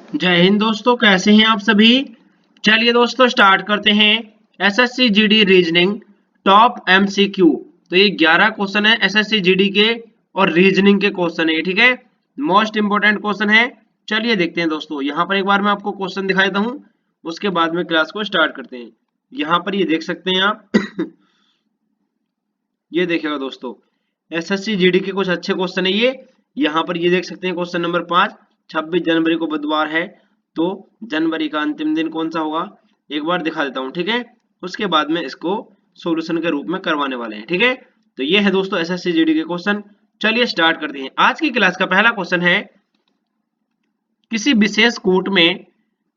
जय हिंद दोस्तों, कैसे हैं आप सभी। चलिए दोस्तों स्टार्ट करते हैं। SSC GD reasoning top MCQ. तो ये 11 क्वेश्चन है एसएससी जीडी के और रीजनिंग के क्वेश्चन है, ठीक है। मोस्ट इंपोर्टेंट क्वेश्चन है। चलिए देखते हैं दोस्तों, यहाँ पर एक बार मैं आपको क्वेश्चन दिखा देता हूँ, उसके बाद में क्लास को स्टार्ट करते हैं। यहाँ पर ये देख सकते हैं आप ये देखिएगा दोस्तों, एसएससी जीडी के कुछ अच्छे क्वेश्चन है ये। यहाँ पर ये देख सकते हैं क्वेश्चन नंबर 5, 26 जनवरी को बुधवार है, तो जनवरी का अंतिम दिन कौन सा होगा, एक बार दिखा देता हूँ, ठीक है। उसके बाद में इसको सॉल्यूशन के रूप में करवाने वाले हैं, ठीक है। तो ये है दोस्तों एसएससी जीडी के क्वेश्चन। चलिए स्टार्ट करते हैं। आज की क्लास का पहला क्वेश्चन है, किसी विशेष कूट में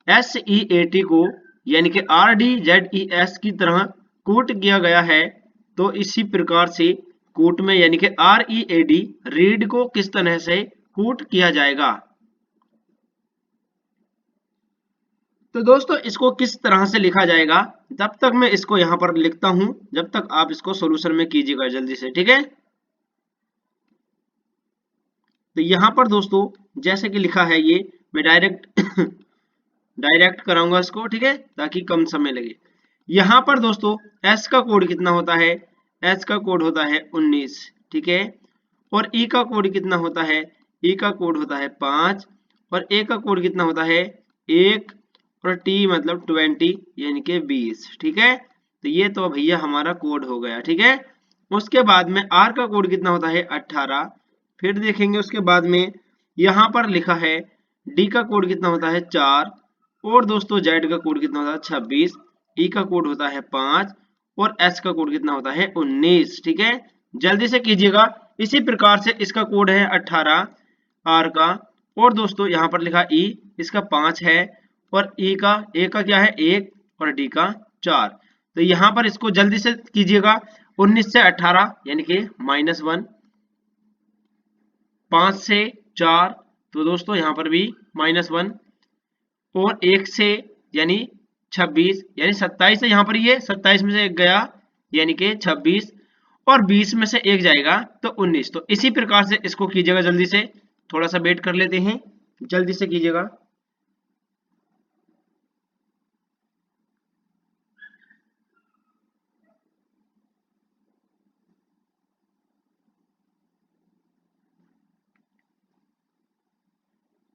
SEAT को यानी कि RDZES की तरह कूट किया गया है, तो इसी प्रकार से कूट में यानी कि READ रीड को किस तरह से कूट किया जाएगा। तो दोस्तों इसको किस तरह से लिखा जाएगा, जब तक मैं इसको यहां पर लिखता हूं, जब तक आप इसको सॉल्यूशन में कीजिएगा जल्दी से, ठीक है। तो यहां पर दोस्तों जैसे कि लिखा है, ये मैं डायरेक्ट कराऊंगा इसको, ठीक है, ताकि कम समय लगे। यहां पर दोस्तों एस का कोड कितना होता है, एस का कोड होता है 19, ठीक है। और ई का कोड कितना होता है, ई का कोड होता है 5, और ए का कोड कितना होता है 1, और टी मतलब 20 यानी कि 20, ठीक है। तो ये तो भैया हमारा कोड हो गया, ठीक है। उसके बाद में आर का कोड कितना होता है 18, फिर देखेंगे उसके बाद में यहां पर लिखा है डी का कोड कितना होता है 4, और दोस्तों जेड का कोड कितना होता है 26, ई का कोड होता है 5, और एस का कोड कितना होता है 19, ठीक है। जल्दी से कीजिएगा। इसी प्रकार से इसका कोड है 18 आर का, और दोस्तों यहाँ पर लिखा ई, इसका 5 है, और ई का ए का क्या है 1, और डी का 4। तो यहाँ पर इसको जल्दी से कीजिएगा। 19 से 18 यानी कि -1, 5 से 4, तो दोस्तों यहाँ पर भी -1, और 1 से यानी 26, यानी 27 से यहाँ पर ये 27 में से एक गया यानी कि 26, और 20 में से एक जाएगा तो 19। तो इसी प्रकार से इसको कीजिएगा जल्दी से, थोड़ा सा वेट कर लेते हैं, जल्दी से कीजिएगा।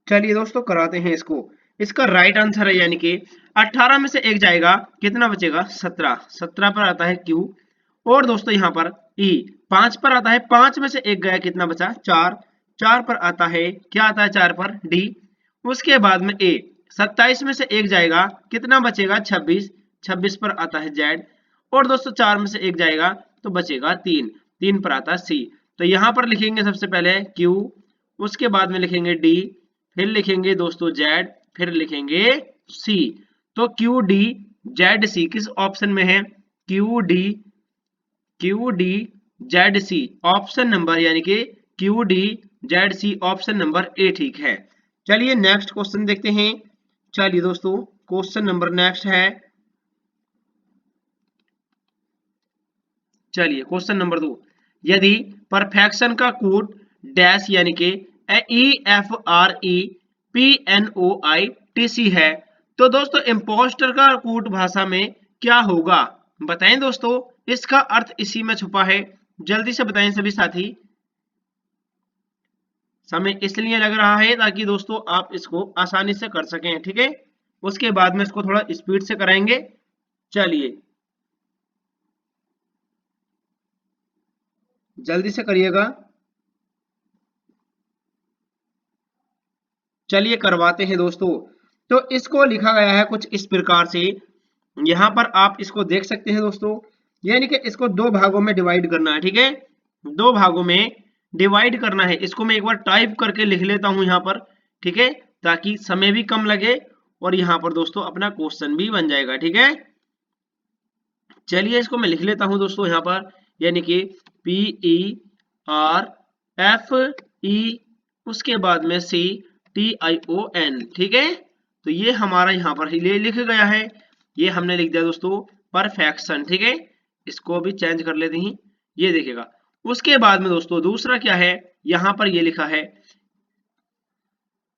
चलिए दोस्तों कराते हैं इसको। इसका राइट आंसर है यानी कि 18 में से एक जाएगा, कितना बचेगा 17, 17 पर आता है क्यू, और दोस्तों यहाँ पर ई 5 पर आता है, 5 में से एक गया कितना बचा 4, 4 पर आता है, क्या आता है 4 पर डी। उसके बाद में ए 27 में से एक जाएगा, कितना बचेगा 26, 26 पर आता है जेड, और दोस्तों 4 में से एक जाएगा तो बचेगा 3, 3 पर आता है सी। तो यहाँ पर लिखेंगे सबसे पहले क्यू, उसके बाद में लिखेंगे डी, फिर लिखेंगे दोस्तों जेड, फिर लिखेंगे सी। तो क्यू डी जेड सी किस ऑप्शन में है, Q D, Q D Z C option number यानी कि Q D Z C option number A ठीक है। चलिए नेक्स्ट क्वेश्चन देखते हैं। चलिए दोस्तों क्वेश्चन नंबर नेक्स्ट है, चलिए क्वेश्चन नंबर 2, यदि परफेक्शन का कूट डैश यानी कि EFREPNOITC है, तो दोस्तों इम्पोस्टर का कूट भाषा में क्या होगा, बताएं दोस्तों। इसका अर्थ इसी में छुपा है, जल्दी से बताएं सभी साथी। समय इसलिए लग रहा है ताकि दोस्तों आप इसको आसानी से कर सकें, ठीक है। उसके बाद में इसको थोड़ा स्पीड से कराएंगे। चलिए जल्दी से करिएगा। चलिए करवाते हैं दोस्तों। तो इसको लिखा गया है कुछ इस प्रकार से, यहाँ पर आप इसको देख सकते हैं दोस्तों, यानी कि इसको दो भागों में डिवाइड करना है, ठीक है। दो भागों में डिवाइड करना है। इसको मैं एक बार टाइप करके लिख लेता हूं यहाँ पर, ठीक है, ताकि समय भी कम लगे और यहाँ पर दोस्तों अपना क्वेश्चन भी बन जाएगा, ठीक है। चलिए इसको मैं लिख लेता हूं दोस्तों यहाँ पर, यानी कि PERFE, उसके बाद में CTION, ठीक है। तो ये हमारा यहाँ पर ये लिख गया है, ये हमने लिख दिया दोस्तों परफेक्शन, ठीक है। इसको भी चेंज कर लेते हैं, ये देखिएगा। उसके बाद में दोस्तों दूसरा क्या है, यहाँ पर ये लिखा है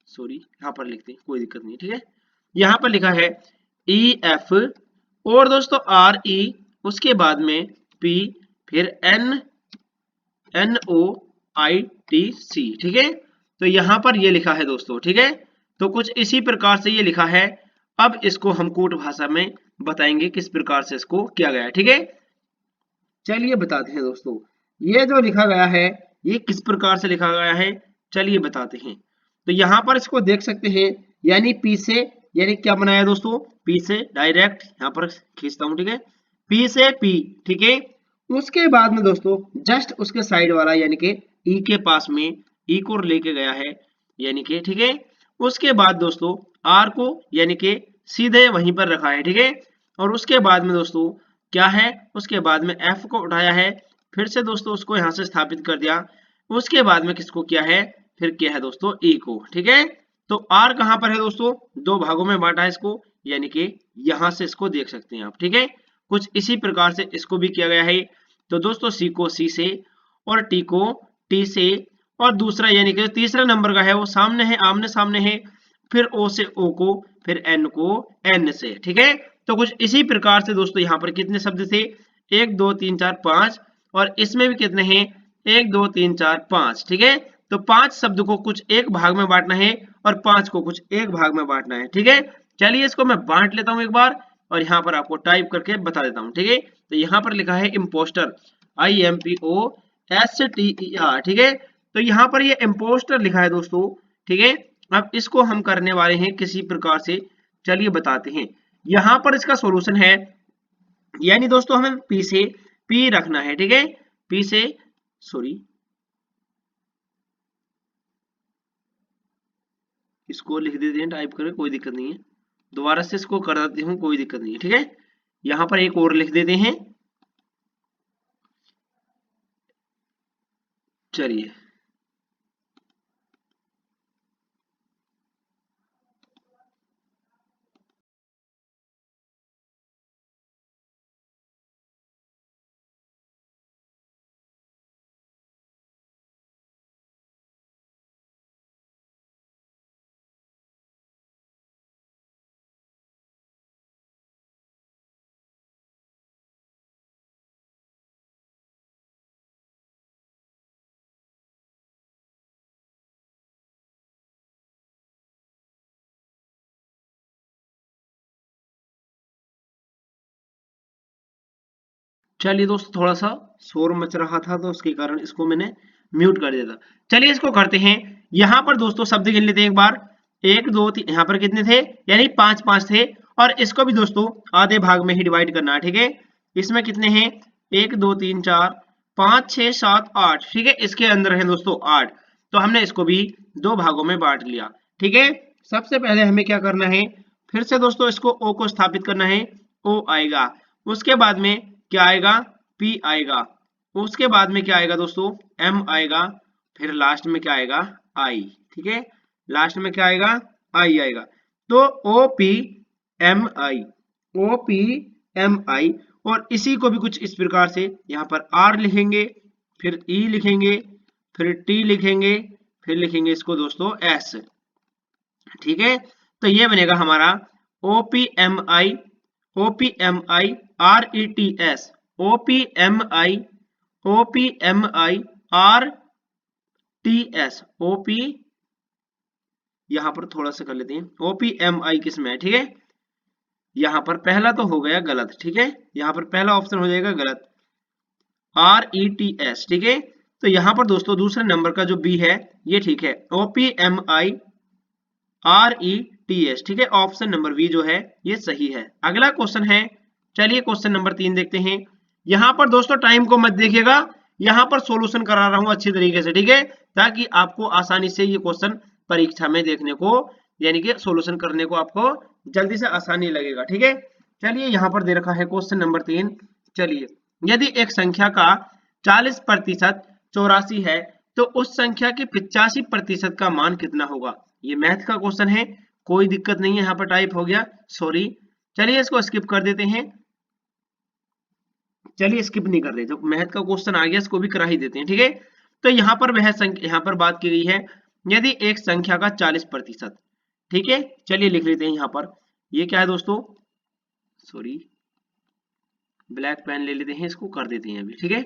सॉरी यहाँ पर लिखते हैं, कोई दिक्कत नहीं, ठीक है। यहाँ पर लिखा है EF और दोस्तों RE, उसके बाद में P, फिर NOITC, ठीक है। तो यहाँ पर ये लिखा है दोस्तों, ठीक है। तो कुछ इसी प्रकार से ये लिखा है। अब इसको हम कूट भाषा में बताएंगे किस प्रकार से इसको किया गया है, ठीक है। चलिए बताते हैं दोस्तों, ये जो लिखा गया है ये किस प्रकार से लिखा गया है, चलिए बताते हैं। तो यहाँ पर इसको देख सकते हैं, यानी पी से, यानी क्या बनाया दोस्तों, पी से डायरेक्ट यहाँ पर खींचता हूं, ठीक है, पी से पी, ठीक है। उसके बाद में दोस्तों जस्ट उसके साइड वाला यानी कि ई के पास में ई को लेके गया है, यानी कि, ठीक है। उसके बाद दोस्तों आर को यानी कि सीधे वहीं पर रखा है, ठीक है। और उसके बाद में दोस्तों क्या है, उसके बाद में एफ को उठाया है, फिर से दोस्तों उसको यहां से स्थापित कर दिया। उसके बाद में किसको किया है, फिर किया है दोस्तों ई को, ठीक है। तो आर कहां पर है दोस्तों, दो भागों में बांटा है इसको, यानी कि यहां से इसको देख सकते हैं आप, ठीक है। कुछ इसी प्रकार से इसको भी किया गया है। तो दोस्तों सी को सी से और टी को टी से, और दूसरा यानी कि तीसरा नंबर का है वो सामने है, आमने सामने है, फिर ओ से ओ को, फिर एन को एन से, ठीक है। तो कुछ इसी प्रकार से दोस्तों यहाँ पर कितने शब्द थे, 1 2 3 4 5, और इसमें भी कितने हैं, 1 2 3 4 5, ठीक है। तो 5 शब्द को कुछ एक भाग में बांटना है और 5 को कुछ एक भाग में बांटना है, ठीक है। चलिए इसको मैं बांट लेता हूं एक बार और यहाँ पर आपको टाइप करके बता देता हूं, ठीक है। तो यहाँ पर लिखा है इम्पोस्टर, IMPOSTER, ठीक है। तो यहाँ पर ये इम्पोस्टर लिखा है दोस्तों, ठीक है। अब इसको हम करने वाले हैं किसी प्रकार से, चलिए बताते हैं। यहाँ पर इसका सॉल्यूशन है, यानी दोस्तों हमें पी से पी रखना है, ठीक है। पी से, सॉरी इसको लिख देते हैं टाइप करके, कोई दिक्कत नहीं है। दोबारा से इसको कर देती हूँ, कोई दिक्कत नहीं है, ठीक है। यहाँ पर एक और लिख देते हैं, चलिए चलिए दोस्तों थोड़ा सा शोर मच रहा था तो उसके कारण इसको मैंने म्यूट कर दिया था। चलिए इसको करते हैं। यहाँ पर दोस्तों शब्द गिन लेते हैं एक बार, 1 2 3, यहाँ पर कितने थे, यानी 5 5 थे। और इसको भी दोस्तों आधे भाग में ही डिवाइड करना है, ठीक है। इसमें कितने हैं, 1 2 3 4 5 6 7 8, ठीक है। इसके अंदर है दोस्तों 8, तो हमने इसको भी दो भागों में बांट लिया, ठीक है। सबसे पहले हमें क्या करना है, फिर से दोस्तों इसको ओ को स्थापित करना है, ओ आएगा। उसके बाद में क्या आएगा, P आएगा। उसके बाद में क्या आएगा दोस्तों, M आएगा। फिर लास्ट में क्या आएगा, I, ठीक है। लास्ट में क्या आएगा, I आएगा। तो OPMI, और इसी को भी कुछ इस प्रकार से यहाँ पर R लिखेंगे, फिर E लिखेंगे, फिर T लिखेंगे, फिर लिखेंगे इसको दोस्तों S, ठीक है। तो ये बनेगा हमारा OPMI, RETS, OP, यहां पर थोड़ा सा कर लेते हैं, OPMI किस में है, ठीक है। यहां पर पहला तो हो गया गलत, ठीक है। यहां पर पहला ऑप्शन हो जाएगा गलत, RETS, ठीक है। तो यहां पर दोस्तों दूसरे नंबर का जो बी है ये ठीक है, OPMI RETS, ठीक है। ऑप्शन नंबर बी जो है ये सही है। अगला क्वेश्चन है, चलिए क्वेश्चन नंबर 3 देखते हैं। यहां पर दोस्तों टाइम को मत देखिएगा, यहां पर सॉल्यूशन करा रहा हूं अच्छी तरीके से, ठीक है, ताकि आपको आसानी से ये क्वेश्चन परीक्षा में देखने को, यानी कि सॉल्यूशन करने को आपको जल्दी से आसानी लगेगा, ठीक है। चलिए यहां पर दे रखा है क्वेश्चन नंबर 3। चलिए, यदि एक संख्या का 40% 84 है तो उस संख्या के 85% का मान कितना होगा। ये मैथ का क्वेश्चन है, कोई दिक्कत नहीं है, यहाँ पर टाइप हो गया, सॉरी। चलिए इसको स्किप कर देते हैं, चलिए स्किप नहीं कर रहे, जब मैथ का क्वेश्चन आ गया इसको भी करा ही देते हैं, ठीक है। तो यहाँ पर वह संख्या, यहाँ पर बात की गई है यदि एक संख्या का 40%। ठीक है, चलिए लिख लेते हैं यहाँ पर। ये क्या है दोस्तों, सॉरी ब्लैक पेन ले लेते हैं, इसको कर देते हैं अभी। ठीक है,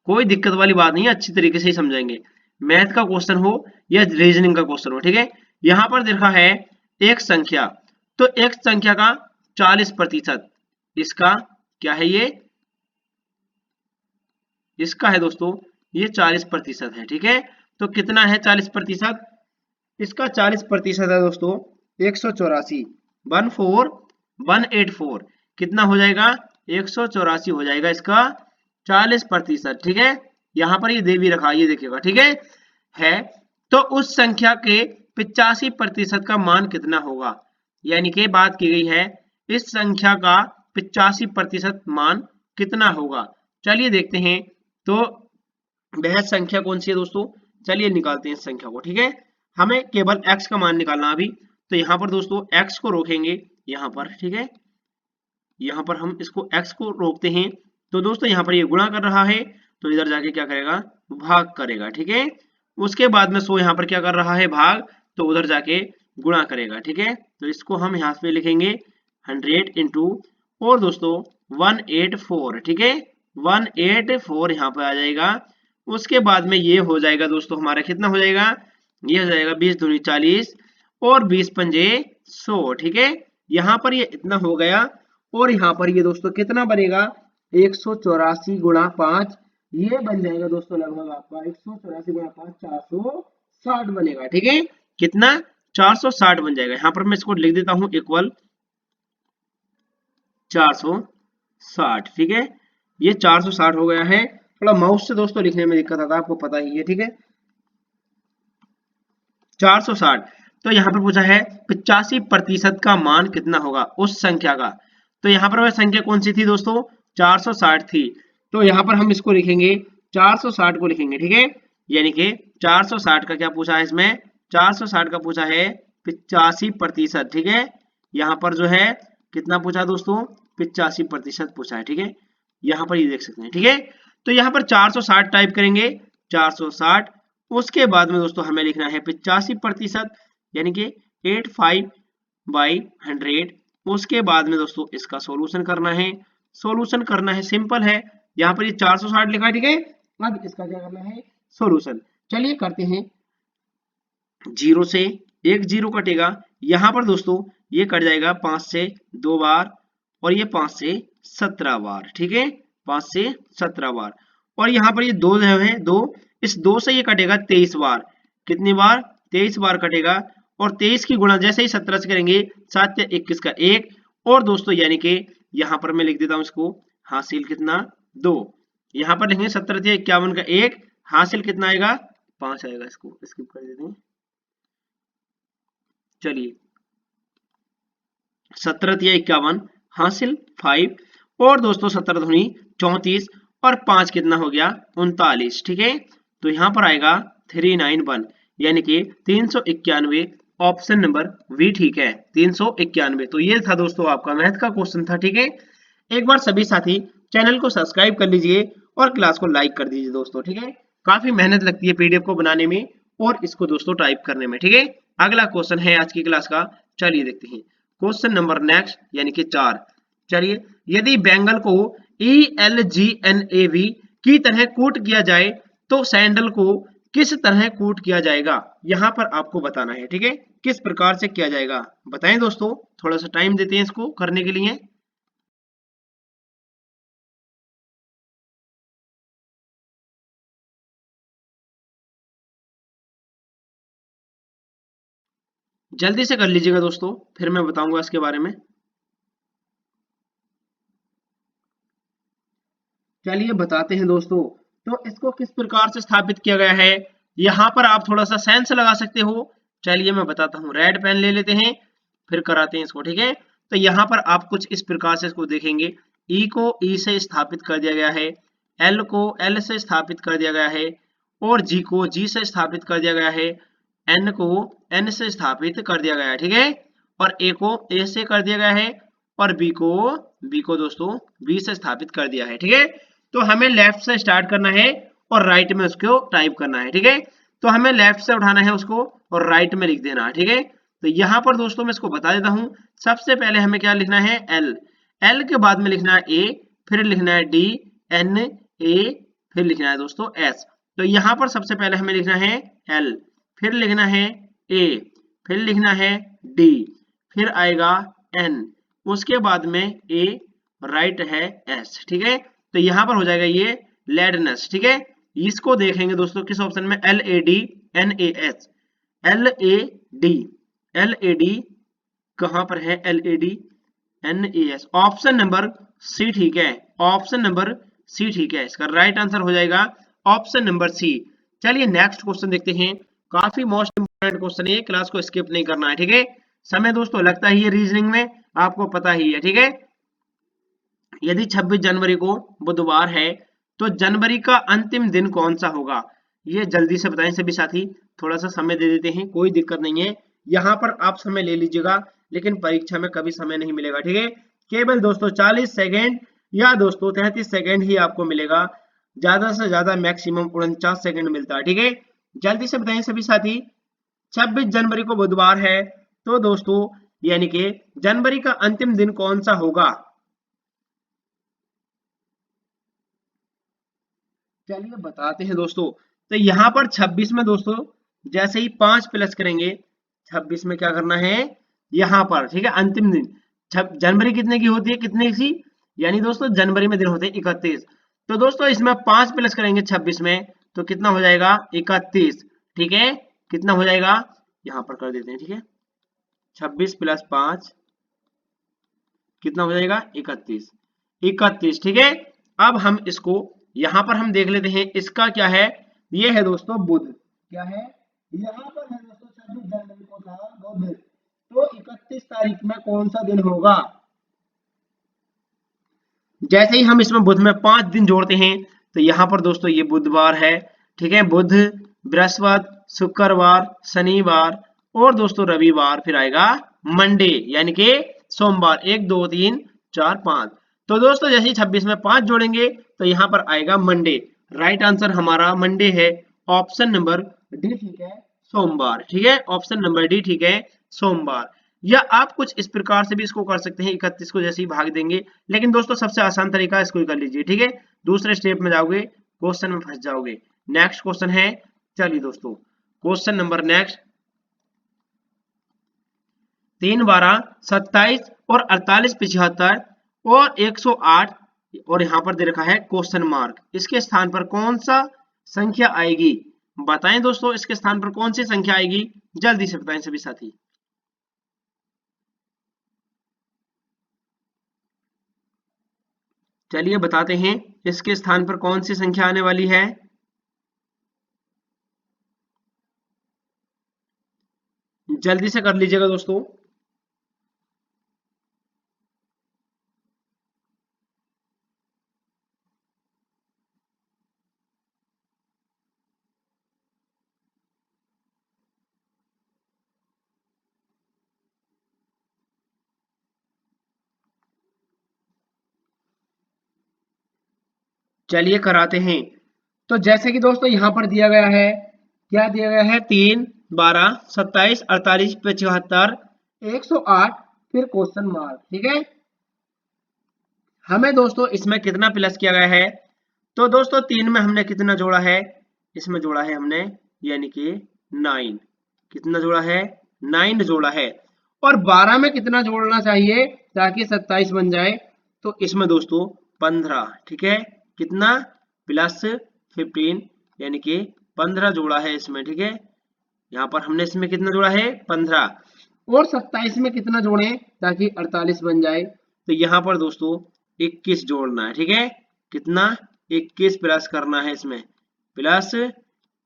कोई दिक्कत वाली बात नहीं है, अच्छी तरीके से ही समझाएंगे। मैथ का क्वेश्चन हो या रीजनिंग का क्वेश्चन हो। ठीक है, यहाँ पर देखा है एक संख्या, तो एक संख्या का 40%, इसका क्या है, ये इसका है दोस्तों, ये 40% है। ठीक है, तो कितना है 40%, इसका 40% है दोस्तों 184, 14184, कितना हो जाएगा 184 हो जाएगा इसका 40%। ठीक है, यहां पर ये दे भी रखा, ये देखिएगा। ठीक है तो उस संख्या के 85% का मान कितना होगा, यानी कि बात की गई है इस संख्या का 85% मान कितना होगा। चलिए देखते हैं, तो वह संख्या कौन सी है दोस्तों, चलिए निकालते हैं इस संख्या को। ठीक है, हमें केवल x का मान निकालना अभी, तो यहाँ पर दोस्तों x को रोकेंगे यहाँ पर। ठीक है, यहाँ पर हम इसको x को रोकते हैं, तो दोस्तों यहाँ पर ये गुणा कर रहा है, तो इधर जाके क्या करेगा, भाग करेगा। ठीक है, उसके बाद में सो यहाँ पर क्या कर रहा है, भाग, तो उधर जाके गुणा करेगा। ठीक है, तो इसको हम यहाँ पे लिखेंगे 100 इंटू, और दोस्तों 184। ठीक है, 184 यहाँ पे आ जाएगा। उसके बाद में ये हो जाएगा दोस्तों हमारा, कितना हो जाएगा, ये हो जाएगा 20 दूनी 40 और 20 पंजे 100। ठीक है, यहाँ पर ये इतना हो गया, और यहाँ पर ये दोस्तों कितना बनेगा, 184 गुणा 5, ये बन जाएगा दोस्तों लगभग आपका 184 गुणा 5 460 बनेगा। ठीक है, कितना 460 बन जाएगा। यहाँ पर मैं इसको लिख देता हूं इक्वल 460। ठीक है, ये 460 हो गया है। थोड़ा माउस से दोस्तों लिखने में दिक्कत आता है, आपको पता ही है। ठीक है, 460, तो यहाँ पर पूछा है 85% का मान कितना होगा उस संख्या का, तो यहाँ पर वह संख्या कौन सी थी दोस्तों, 460 थी। तो यहाँ पर हम इसको लिखेंगे 460 को लिखेंगे। ठीक है, यानी कि 460 का क्या पूछा है इसमें, 460 का पूछा है 85%। ठीक है, यहाँ पर जो है कितना पूछा दोस्तों, 85% पूछा है। ठीक है, यहाँ पर ये देख सकते हैं। ठीक है, तो यहाँ पर 460 टाइप करेंगे, 460, उसके बाद में दोस्तों हमें लिखना है 85%, यानी कि 85/100। उसके बाद में दोस्तों इसका सॉल्यूशन करना है, सॉल्यूशन करना है, सिंपल है। यहाँ पर ये 460 लिखा है। ठीक है, अब इसका क्या करना है, सॉल्यूशन। चलिए करते हैं, 0 से एक 0 कटेगा, यहाँ पर दोस्तों ये कट जाएगा 5 से 2 बार, और ये 5 से 17 बार। ठीक है, 5 से 17 बार, और यहाँ पर ये 2 जो है 2, इस 2 से ये कटेगा 23 बार, कितनी बार, 23 बार कटेगा, और 23 की गुणा जैसे ही 17 से करेंगे 7 या 21 का 1, और दोस्तों यानी कि यहाँ पर मैं लिख देता हूँ इसको, हासिल कितना 2, यहाँ पर लिखेंगे 17 या 51 का 1, हासिल कितना आएगा 5 आएगा, इसको स्किप कर देते हैं। चलिए 17 या 51 हासिल 5, और दोस्तों 17 दूनी 34, और 5 कितना हो गया 39। ठीक है, तो यहाँ पर आएगा 391, यानी कि 391, ऑप्शन नंबर बी ठीक है, 391। तो ये था दोस्तों आपका मैथ का क्वेश्चन था। ठीक है, एक बार सभी साथी चैनल को सब्सक्राइब कर लीजिए और क्लास को लाइक कर दीजिए दोस्तों। ठीक है, काफी मेहनत लगती है पीडीएफ को बनाने में और इसको दोस्तों टाइप करने में। ठीक है, अगला क्वेश्चन है आज की क्लास का, चलिए देखते हैं क्वेश्चन नंबर नेक्स्ट, यानी कि 4। चलिए, यदि बैंगल को ELGNAV की तरह कूट किया जाए तो सैंडल को किस तरह कूट किया जाएगा, यहां पर आपको बताना है। ठीक है, किस प्रकार से किया जाएगा बताएं दोस्तों, थोड़ा सा टाइम देते हैं इसको करने के लिए। जल्दी से कर लीजिएगा दोस्तों, फिर मैं बताऊंगा इसके बारे में। चलिए बताते हैं दोस्तों, तो इसको किस प्रकार से स्थापित किया गया है, यहाँ पर आप थोड़ा सा सेंस लगा सकते हो। चलिए मैं बताता हूँ, रेड पेन ले लेते हैं, फिर कराते हैं इसको। ठीक है, तो यहाँ पर आप कुछ इस प्रकार से इसको देखेंगे, ई को ई से स्थापित कर दिया गया है, एल को एल से स्थापित कर दिया गया है, और जी को जी से स्थापित कर दिया गया है, एन को एन से स्थापित कर दिया गया है। ठीक है, और ए को ए से कर दिया गया है, और बी को दोस्तों बी से स्थापित कर दिया है। ठीक है, तो हमें लेफ्ट से स्टार्ट करना है और राइट में उसको टाइप करना है। ठीक है, तो हमें लेफ्ट से उठाना है उसको और राइट में लिख देना, ठीक है। तो यहाँ पर दोस्तों मैं इसको बता देता हूँ। सबसे पहले हमें क्या लिखना है, एल, एल के बाद में लिखना है ए, फिर लिखना है डी, एन, ए, फिर लिखना है दोस्तों एस। तो यहाँ पर सबसे पहले हमें लिखना है एल, फिर लिखना है ए, फिर लिखना है डी, फिर आएगा एन, उसके बाद में ए, राइट है एस, ठीक है। तो यहाँ पर हो जाएगा ये लेडनेस, ठीक है। इसको देखेंगे दोस्तों किस ऑप्शन में, L A D N A S, L A D, L A D कहां पर है, L A D N A S, option number C, ठीक है। ऑप्शन नंबर सी, ठीक है। इसका राइट आंसर हो जाएगा ऑप्शन नंबर सी। चलिए नेक्स्ट क्वेश्चन देखते हैं। काफी मोस्ट इंपोर्टेंट क्वेश्चन है, क्लास को स्किप नहीं करना है, ठीक है। समय दोस्तों लगता ही है रीजनिंग में, आपको पता ही है, ठीक है। यदि 26 जनवरी को बुधवार है तो जनवरी का अंतिम दिन कौन सा होगा, ये जल्दी से बताएं सभी साथी। थोड़ा सा समय दे देते हैं, कोई दिक्कत नहीं है। यहाँ पर आप समय ले लीजिएगा, लेकिन परीक्षा में कभी समय नहीं मिलेगा, ठीक है। केवल दोस्तों 40 सेकेंड या दोस्तों 33 सेकेंड ही आपको मिलेगा, ज्यादा से ज्यादा मैक्सिमम 49 सेकेंड मिलता है, ठीक है। जल्दी से बताएं सभी साथी। 26 जनवरी को बुधवार है तो दोस्तों यानी कि जनवरी का अंतिम दिन कौन सा होगा। चलिए बताते हैं दोस्तों। तो यहाँ पर 26 में दोस्तों जैसे ही 5 प्लस करेंगे, 26 में क्या करना है यहाँ पर, ठीक है, अंतिम दिन। जनवरी कितने की होती है, कितने की, यानी दोस्तों जनवरी में दिन होते हैं 31। तो दोस्तों इसमें 5 प्लस करेंगे 26 में तो कितना हो जाएगा 31, ठीक है। कितना हो जाएगा यहाँ पर कर देते हैं, ठीक है। 26 प्लस 5 कितना हो जाएगा 31, 31, ठीक है। अब हम इसको यहां पर हम देख लेते हैं, इसका क्या है, ये है दोस्तों बुध, क्या है, यहाँ पर है दोस्तों 26 जनवरी को था बुध, तो 31 तारीख में कौन सा दिन होगा। जैसे ही हम इसमें बुध में 5 दिन जोड़ते हैं तो यहाँ पर दोस्तों ये बुधवार है, ठीक है। बुध, बृहस्पति, शुक्रवार, शनिवार और दोस्तों रविवार, फिर आएगा मंडे यानी कि सोमवार, 1 2 3 4 5। तो दोस्तों जैसे ही 26 में 5 जोड़ेंगे तो यहाँ पर आएगा मंडे। राइट आंसर हमारा मंडे है, ऑप्शन नंबर डी, ठीक है, सोमवार, ठीक है। ऑप्शन नंबर डी, ठीक है, सोमवार। या आप कुछ इस प्रकार से भी इसको कर सकते हैं, 31 को जैसे ही भाग देंगे, लेकिन दोस्तों सबसे आसान तरीका इसको ही कर लीजिए, ठीक है। दूसरे स्टेप में जाओगे क्वेश्चन में फंस जाओगे। नेक्स्ट क्वेश्चन है, चलिए दोस्तों क्वेश्चन नंबर नेक्स्ट, 3 12 27 और 48 75 और 108 और यहाँ पर दे रखा है क्वेश्चन मार्क, इसके स्थान पर कौन सा संख्या आएगी, बताएं दोस्तों इसके स्थान पर कौन सी संख्या आएगी, जल्दी से बताएं सभी साथी। चलिए बताते हैं इसके स्थान पर कौन सी संख्या आने वाली है। जल्दी से कर लीजिएगा दोस्तों। चलिए कराते हैं। तो जैसे कि दोस्तों यहां पर दिया गया है, क्या दिया गया है, 3 12 27 48 75 108 फिर क्वेश्चन मार्क, ठीक है। हमें दोस्तों इसमें कितना प्लस किया गया है, तो दोस्तों 3 में हमने कितना जोड़ा है, इसमें जोड़ा है हमने यानी कि 9, कितना जोड़ा है 9 जोड़ा है। और 12 में कितना जोड़ना चाहिए ताकि 27 बन जाए, तो इसमें दोस्तों 15, ठीक है, कितना प्लस 15 यानी कि 15 जोड़ा है इसमें, ठीक है। यहाँ पर हमने इसमें कितना जोड़ा है 15, और 27 में कितना जोड़े ताकि 48 बन जाए, तो यहाँ पर दोस्तों 21 जोड़ना है, ठीक है। कितना 21 प्लस करना है इसमें, प्लस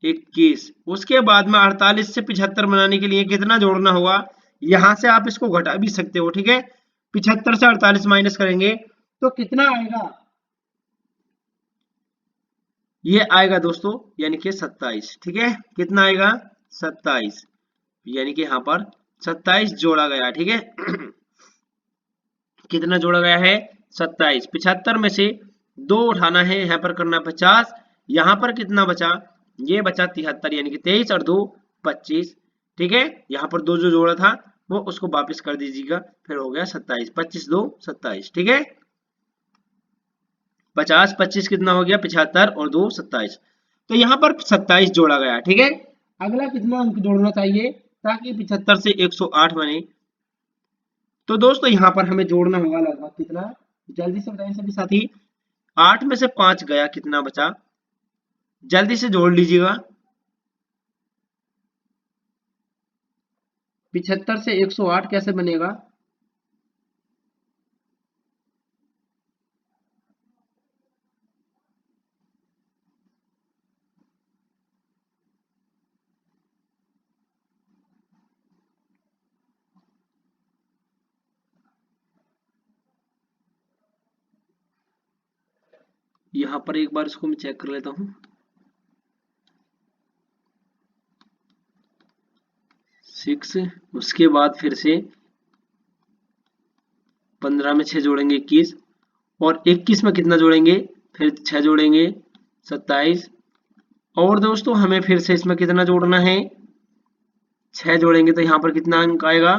21। उसके बाद में 48 से 75 बनाने के लिए कितना जोड़ना होगा, यहां से आप इसको घटा भी सकते हो, ठीक है। 75 से 48 माइनस करेंगे तो कितना आएगा, ये आएगा दोस्तों यानी कि 27, ठीक है। कितना आएगा 27, यानी कि यहाँ पर 27 जोड़ा गया, ठीक है। कितना जोड़ा गया है 27। 75 में से 2 उठाना है, यहाँ पर करना 50, यहाँ पर कितना बचा ये बचा 73 यानी कि 23 और 2 25। ठीक है, यहाँ पर दो जो जोड़ा था वो उसको वापस कर दीजिएगा, फिर हो गया 27। 25 2 27। ठीक है, 50 25 कितना हो गया 75 और 2 27। तो यहाँ पर 27 जोड़ा गया। ठीक है, अगला कितना अंक जोड़ना चाहिए ताकि 75 से 108 बने। तो दोस्तों यहाँ पर हमें जोड़ना होगा लगभग कितना, जल्दी से बताएं सभी साथी। 8 में से 5 गया, कितना बचा, जल्दी से जोड़ लीजिएगा। 75 से 108 कैसे बनेगा? यहाँ पर एक बार इसको मैं चेक कर लेता हूँ। 6, उसके बाद फिर से 15 में 6 जोड़ेंगे 21, और 21 में कितना जोड़ेंगे, फिर 6 जोड़ेंगे 27। और दोस्तों हमें फिर से इसमें कितना जोड़ना है, 6 जोड़ेंगे तो यहाँ पर कितना अंक आएगा,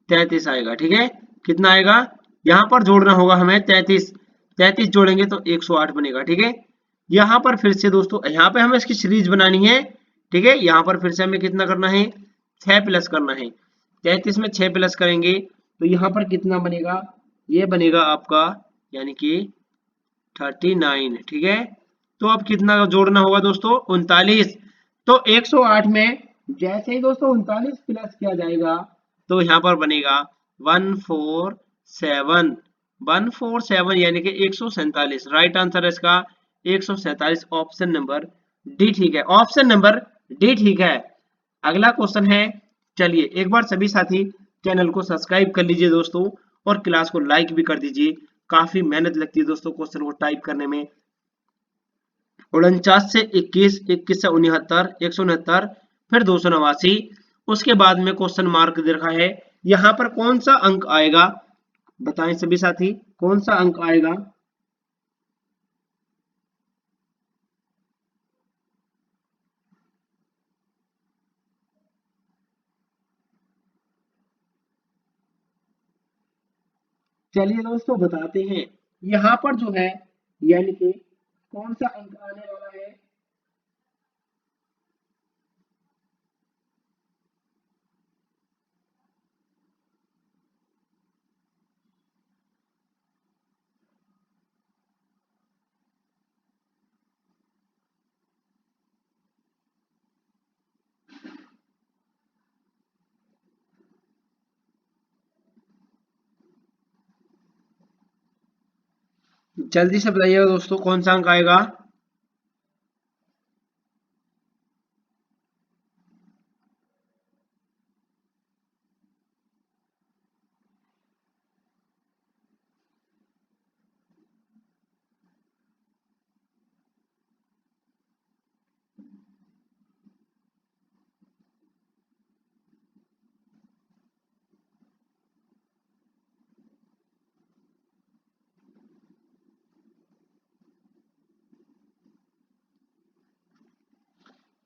33 आएगा। ठीक है, कितना आएगा, यहाँ पर जोड़ना होगा हमें 33। 33 जोड़ेंगे तो 108 बनेगा। ठीक है, यहाँ पर फिर से दोस्तों यहाँ पे हमें इसकी सीरीज बनानी है। ठीक है, यहाँ पर फिर से हमें कितना करना है, 6 प्लस करना है। 33 में 6 प्लस करेंगे तो यहाँ पर कितना बनेगा, ये बनेगा आपका यानी कि 39। ठीक है, तो अब कितना जोड़ना होगा दोस्तों, 39। तो 108 में जैसे ही दोस्तों 39 प्लस किया जाएगा तो यहाँ पर बनेगा 147। 147 यानी कि 147। राइट आंसर है इसका 147, ऑप्शन नंबर डी। ठीक है, ऑप्शन नंबर डी ठीक है। अगला क्वेश्चन है, चलिए एक बार सभी साथी चैनल को सब्सक्राइब कर लीजिए दोस्तों, और क्लास को लाइक भी कर दीजिए। काफी मेहनत लगती है दोस्तों क्वेश्चन को टाइप करने में। 49 से 21, 21 से 69, 169, फिर 289। उसके बाद में क्वेश्चन मार्क दे रखा है, यहाँ पर कौन सा अंक आएगा, बताएं सभी साथी कौन सा अंक आएगा। चलिए दोस्तों बताते हैं, यहाँ पर जो है यानी कि कौन सा अंक आने वाला है। जल्दी से बताइएगा दोस्तों कौन सा अंक आएगा।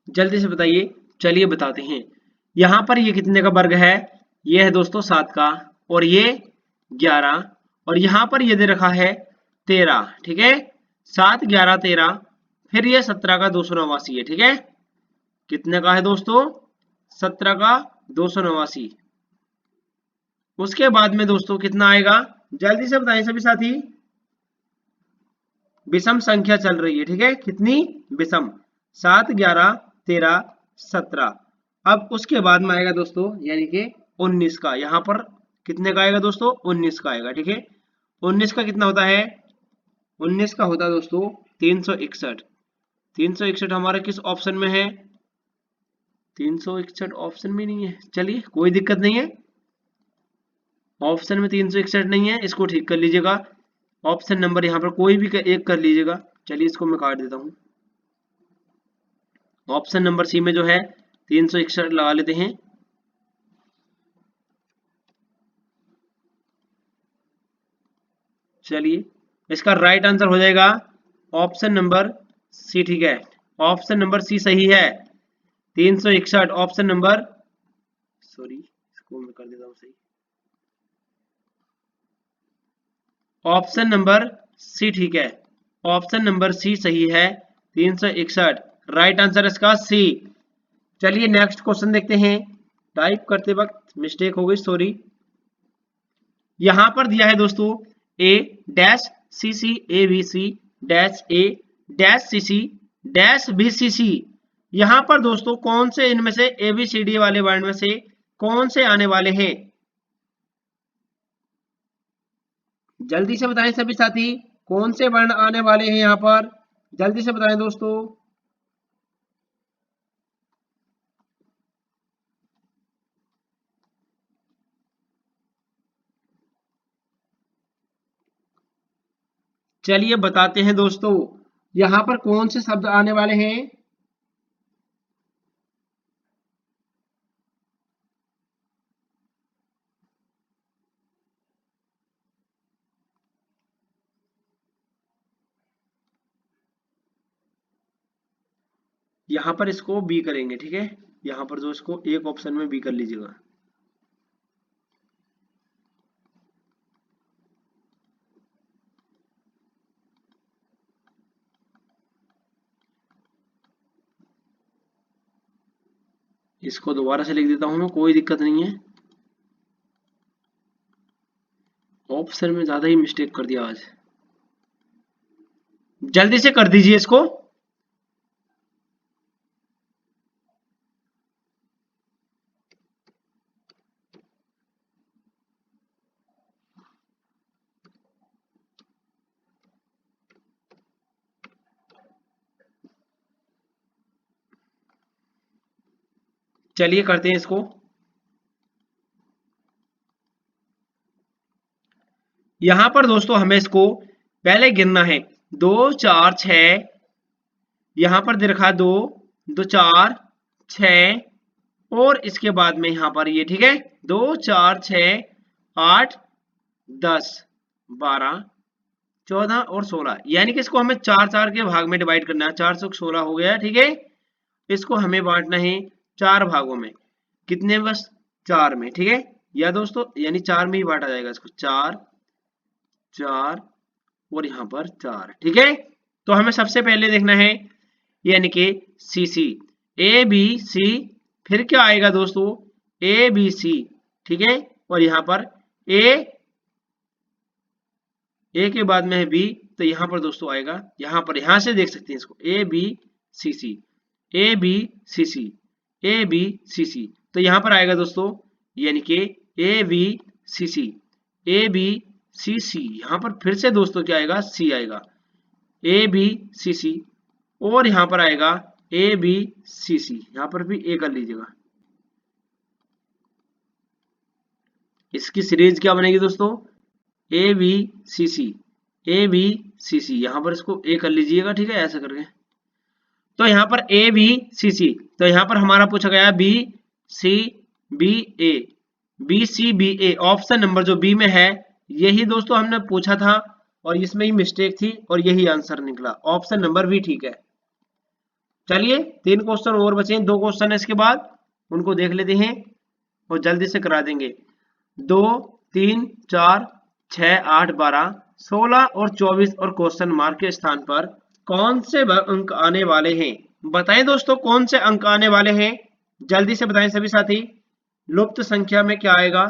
जल्दी से बताइए। चलिए बताते हैं, यहाँ पर ये कितने का वर्ग है, ये है दोस्तों 7 का, और ये 11, और यहाँ पर ये दे रखा है 13। ठीक है, 7 11 13, फिर ये 17 का 289 है। ठीक है, कितने का है दोस्तों, 17 का 289। उसके बाद में दोस्तों कितना आएगा, जल्दी से बताएं सभी साथी। विषम संख्या चल रही है। ठीक है, कितनी विषम, 7 11 13 17। अब उसके बाद में आएगा दोस्तों यानी कि 19 का, यहाँ पर कितने का आएगा दोस्तों, 19 का आएगा। ठीक है, 19 का कितना होता है, 19 का होता है दोस्तों 361। 361 हमारा किस ऑप्शन में है, 361 ऑप्शन में नहीं है। चलिए कोई दिक्कत नहीं है, ऑप्शन में 361 नहीं है, इसको ठीक कर लीजिएगा। ऑप्शन नंबर यहाँ पर कोई भी एक कर लीजिएगा। चलिए इसको मैं काट देता हूँ। ऑप्शन नंबर सी में जो है 361 लगा लेते हैं। चलिए इसका राइट आंसर हो जाएगा ऑप्शन नंबर सी। ठीक है, ऑप्शन नंबर सी सही है। 361 ऑप्शन नंबर, सॉरी इसको मैं कर देता हूं सही, ऑप्शन नंबर सी ठीक है, ऑप्शन नंबर सी सही है। 361 राइट आंसर इसका सी। चलिए नेक्स्ट क्वेश्चन देखते हैं। टाइप करते वक्त मिस्टेक हो गई, सॉरी। यहां पर दिया है दोस्तों A dash C C A B C dash A dash C C dash B C C. यहां पर दोस्तों कौन से इनमें से ए बी सी डी वाले वर्ण में से कौन से आने वाले हैं? जल्दी से बताएं सभी साथी, कौन से वर्ण आने वाले हैं यहां पर? जल्दी से बताएं दोस्तों। चलिए बताते हैं दोस्तों, यहां पर कौन से शब्द आने वाले हैं? यहां पर इसको बी करेंगे, ठीक है। यहां पर जो इसको एक ऑप्शन में बी कर लीजिएगा। इसको दोबारा से लिख देता हूं मैं, कोई दिक्कत नहीं है। ऑप्शन में ज्यादा ही मिस्टेक कर दिया आज। जल्दी से कर दीजिए इसको। चलिए करते हैं इसको। यहां पर दोस्तों हमें इसको पहले गिनना है। 2 4 6, यहां पर दे रखा 2 2 4 6 और इसके बाद में यहां पर ये, ठीक है। 2 4 6 8 10 12 14 और 16, यानी कि इसको हमें 4 4 के भाग में डिवाइड करना है। 4 से 16 हो गया, ठीक है। इसको हमें बांटना है 4 भागों में। कितने में? बस 4 में, ठीक है। या दोस्तों यानी 4 में ही बांटा जाएगा इसको। 4 4 और यहां पर 4, ठीक है। तो हमें सबसे पहले देखना है यानी कि सी सी ए बी सी, फिर क्या आएगा दोस्तों? ए बी सी, ठीक है। और यहां पर ए के बाद में है बी, तो यहां पर दोस्तों आएगा, यहां पर, यहां से देख सकते हैं इसको, A B C C A B C C A B C C. तो यहां पर आएगा दोस्तों यानी कि ए B C C A B C C. यहां पर फिर से दोस्तों क्या आएगा? सी आएगा, ए बी सी सी। और यहां पर आएगा ए बी सी सी, यहां पर भी ए कर लीजिएगा। इसकी सीरीज क्या बनेगी दोस्तों? ए B C C A B C C, यहां पर इसको ए कर लीजिएगा, ठीक है, ऐसा करके। तो यहां पर ए बी सी सी, तो यहां पर हमारा पूछा गया बी सी बी ए, बी सी बी ए। ऑप्शन नंबर जो बी में है यही दोस्तों हमने पूछा था और इसमें ही मिस्टेक थी और यही आंसर निकला। ऑप्शन नंबर बी ठीक है। चलिए 3 क्वेश्चन और बचे हैं, 2 क्वेश्चन है इसके बाद, उनको देख लेते हैं और जल्दी से करा देंगे। 2 3 4 6 8 12 16 और 24 और क्वेश्चन मार्क के स्थान पर कौन से अंक आने वाले हैं? बताएं दोस्तों कौन से अंक आने वाले हैं, जल्दी से बताएं सभी साथी। लुप्त संख्या में क्या आएगा?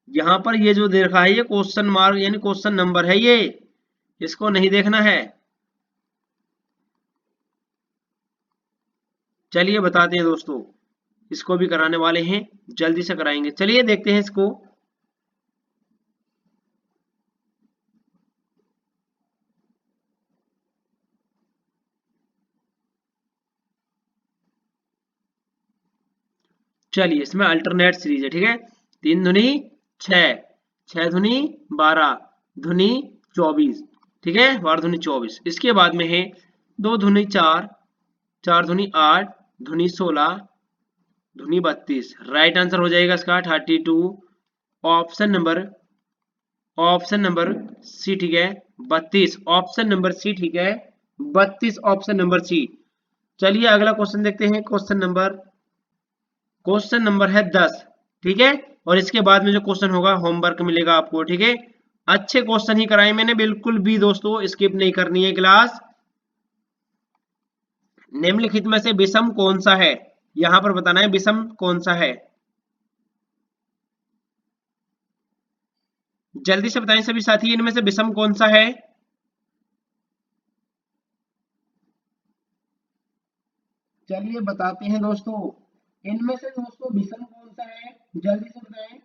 यहां पर ये जो दे रखा है ये क्वेश्चन मार्क यानी क्वेश्चन नंबर है, ये इसको नहीं देखना है। चलिए बताते हैं दोस्तों, इसको भी कराने वाले हैं, जल्दी से कराएंगे। चलिए देखते हैं इसको। चलिए इसमें अल्टरनेट सीरीज है, ठीक है। 3 दूनी 6, 6 दूनी 12, दूनी 24, ठीक है, 12 दूनी 24। इसके बाद में है 2 दूनी 4, 4 दूनी 8, दूनी 16, दूनी 32। राइट आंसर हो जाएगा इसका 32। Option number option number C ठीक है, 32 ऑप्शन नंबर सी ठीक है। 32 ऑप्शन नंबर सी। चलिए अगला क्वेश्चन देखते हैं। क्वेश्चन नंबर है 10। ठीक है, और इसके बाद में जो क्वेश्चन होगा होमवर्क मिलेगा आपको। ठीक है, अच्छे क्वेश्चन ही कराए मैंने, बिल्कुल भी दोस्तों स्किप नहीं करनी है क्लास। निम्नलिखित में से विषम कौन सा है, यहां पर बताना है विषम कौन सा है। जल्दी से बताएं सभी साथी, इनमें से विषम कौन सा है। चलिए बताते हैं दोस्तों, इनमें से दोस्तों विषम कौन सा है, जल्दी से बताएं।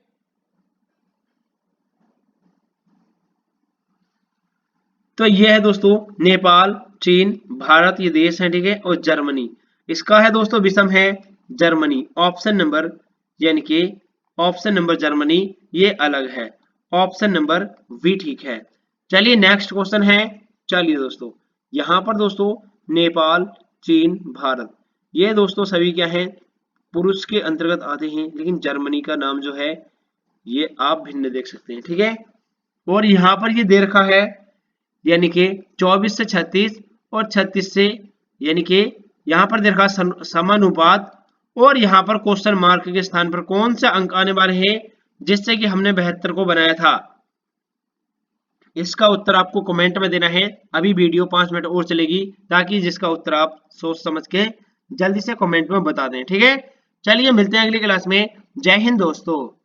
तो ये है दोस्तों नेपाल, चीन, भारत ये देश है। ठीक है, और जर्मनी इसका है दोस्तों विषम है जर्मनी। ऑप्शन नंबर यानी कि ऑप्शन नंबर जर्मनी ये अलग है। ऑप्शन नंबर बी ठीक है। चलिए नेक्स्ट क्वेश्चन है। चलिए दोस्तों यहां पर दोस्तों नेपाल, चीन, भारत ये दोस्तों सभी क्या है, पुरुष के अंतर्गत आते हैं, लेकिन जर्मनी का नाम जो है ये आप भिन्न देख सकते हैं। ठीक है, और यहाँ पर ये दे रखा है यानी कि 24 से 36 और 36 से, यानी कि यहाँ पर दे रखा समानुपात, और यहाँ पर क्वेश्चन मार्क के स्थान पर कौन सा अंक आने वाले हैं जिससे कि हमने 72 को बनाया था। इसका उत्तर आपको कमेंट में देना है। अभी वीडियो 5 मिनट और चलेगी ताकि जिसका उत्तर आप सोच समझ के जल्दी से कमेंट में बता दें। ठीक है, चलिए मिलते हैं अगली क्लास में। जय हिंद दोस्तों।